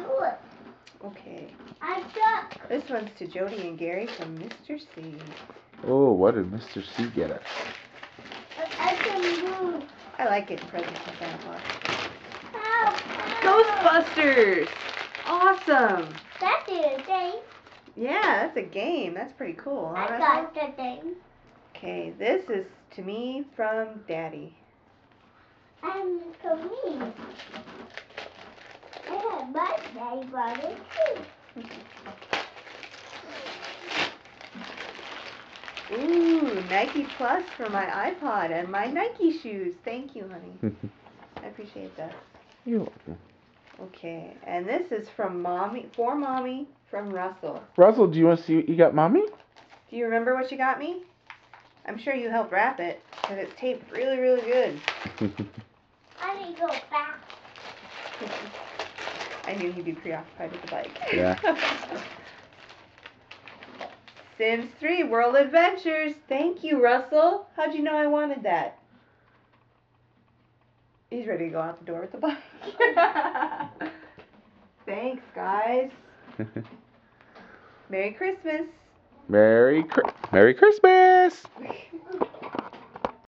do it. Okay. I'm stuck. This one's to Jody and Gary from Mr. C. Oh, what did Mr. C get us? I can move. I like getting presents from Santa Claus. Help. Ghostbusters! Awesome! That is a thing. Yeah, that's a game. That's pretty cool. Huh, I Russell? got the thing. Okay, this is to me from Daddy. And for me. And my daddy brought it too. Ooh, Nike Plus for my iPod and my Nike shoes. Thank you, honey. I appreciate that. You're welcome. Okay, and this is from Mommy, for Mommy, from Russell. Russell, do you want to see what you got, Mommy? Do you remember what you got me? I'm sure you helped wrap it, because it's taped really, really good. I need to go back. I knew he'd be preoccupied with the bike. Yeah. Sims 3 World Adventures. Thank you, Russell. How'd you know I wanted that? He's ready to go out the door with the bike. Thanks, guys. Merry Christmas. Merry Christmas!